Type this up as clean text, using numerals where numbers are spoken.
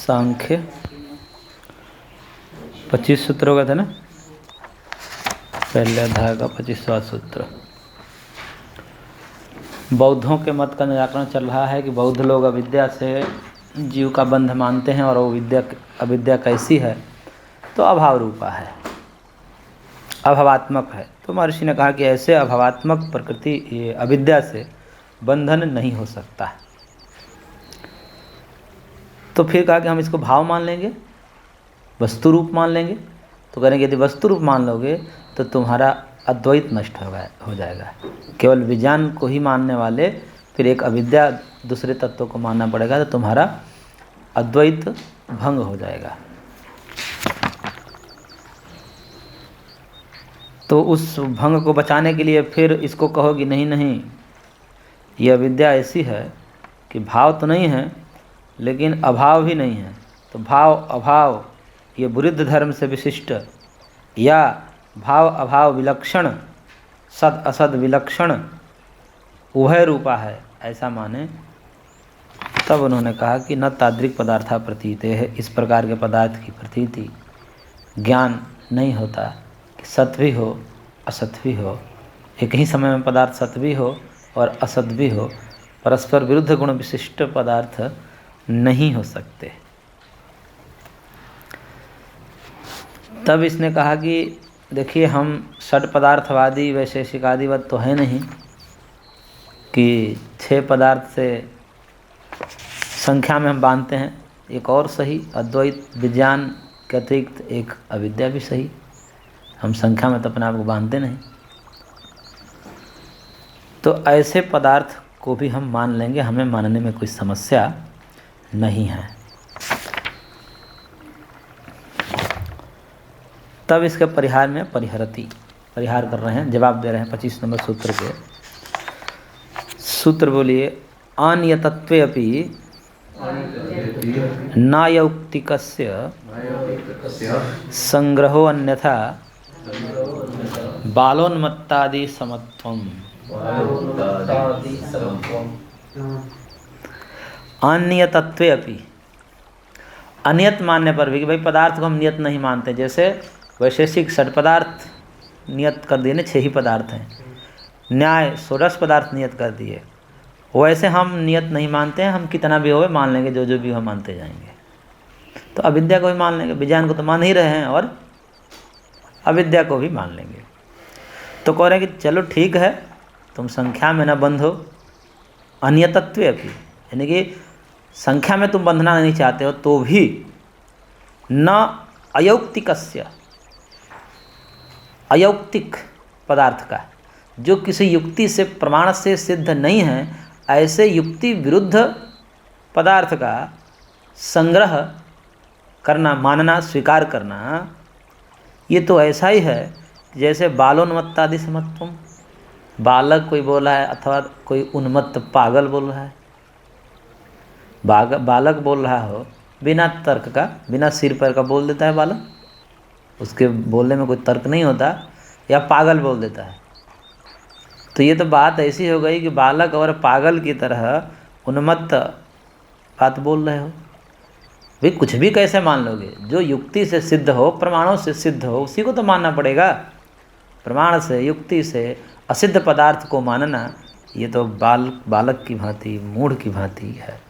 सांख्य 25 सूत्र हो गए थे ना, पहले अध्याय का 25वां सूत्र। बौद्धों के मत का निराकरण चल रहा है कि बौद्ध लोग अविद्या से जीव का बंध मानते हैं और वो अविद्या कैसी है, तो अभाव रूपा है, अभावात्मक है। तो महर्षि ने कहा कि ऐसे अभावात्मक प्रकृति ये अविद्या से बंधन नहीं हो सकता। तो फिर कहा कि हम इसको भाव मान लेंगे, वस्तु रूप मान लेंगे। तो करेंगे यदि वस्तु रूप मान लोगे तो तुम्हारा अद्वैत नष्ट हो जाएगा। केवल विज्ञान को ही मानने वाले फिर एक अविद्या दूसरे तत्वों को मानना पड़ेगा, तो तुम्हारा अद्वैत भंग हो जाएगा। तो उस भंग को बचाने के लिए फिर इसको कहोगी नहीं नहीं, यह अविद्या ऐसी है कि भाव तो नहीं है लेकिन अभाव भी नहीं है। तो भाव अभाव ये विरुद्ध धर्म से विशिष्ट, या भाव अभाव विलक्षण, सद असद विलक्षण उभय रूपा है, ऐसा माने। तब उन्होंने कहा कि न तादृक् पदार्था प्रतीते है, इस प्रकार के पदार्थ की प्रतीति ज्ञान नहीं होता कि सत भी हो असत भी हो, एक ही समय में पदार्थ सत भी हो और असत भी हो, परस्पर विरुद्ध गुण विशिष्ट पदार्थ नहीं हो सकते। तब इसने कहा कि देखिए, हम षड पदार्थवादी वैशेषिकादिवत तो है नहीं कि 6 पदार्थ से संख्या में हम बांधते हैं। एक और सही अद्वैत विज्ञान के अतिरिक्त एक अविद्या भी सही, हम संख्या में तो अपने आप को बांधते नहीं। तो ऐसे पदार्थ को भी हम मान लेंगे, हमें मानने में कोई समस्या नहीं है। तब इसके परिहार में परिहार कर रहे हैं, जवाब दे रहे हैं 25 नंबर सूत्र के। सूत्र बोलिए, अनियतत्वे अपि नायौक्तिकस्य संग्रहो अन्यथा बालोन्मत्तादि समत्वम्। अनियतत्वे अपि, अनियत मानने पर भी कि भाई पदार्थ को हम नियत नहीं मानते, जैसे वैशेषिक षड पदार्थ नियत कर दिए ना, 6 ही पदार्थ हैं, न्याय 16 पदार्थ नियत कर दिए, वैसे हम नियत नहीं मानते हैं। हम कितना भी होवे मान लेंगे, जो भी हम मानते जाएंगे। तो अविद्या को भी मान लेंगे, विज्ञान को तो मान ही रहे हैं, और अविद्या को भी मान लेंगे। तो कह रहे हैं कि चलो ठीक है, तुम संख्या में न बंधो, अनियतत्वे अपि, यानी कि संख्या में तुम बंधना नहीं चाहते हो, तो भी न अयौक्तिकस्य, अयौक्तिक पदार्थ का, जो किसी युक्ति से प्रमाण से सिद्ध नहीं है, ऐसे युक्ति विरुद्ध पदार्थ का संग्रह करना, मानना, स्वीकार करना, ये तो ऐसा ही है जैसे बालोन्मत्तादि समत्वम। बालक कोई बोला है अथवा कोई उन्मत्त पागल बोल रहा है, बालक बोल रहा हो बिना तर्क का, बिना सिर पैर का बोल देता है बालक, उसके बोलने में कोई तर्क नहीं होता, या पागल बोल देता है। तो ये तो बात ऐसी हो गई कि बालक और पागल की तरह उन्मत्त बात बोल रहे हो। भाई कुछ भी कैसे मान लोगे, जो युक्ति से सिद्ध हो, प्रमाणों से सिद्ध हो, उसी को तो मानना पड़ेगा। प्रमाण से, युक्ति से असिद्ध पदार्थ को मानना, ये तो बालक की भांति, मूढ़ की भांति है।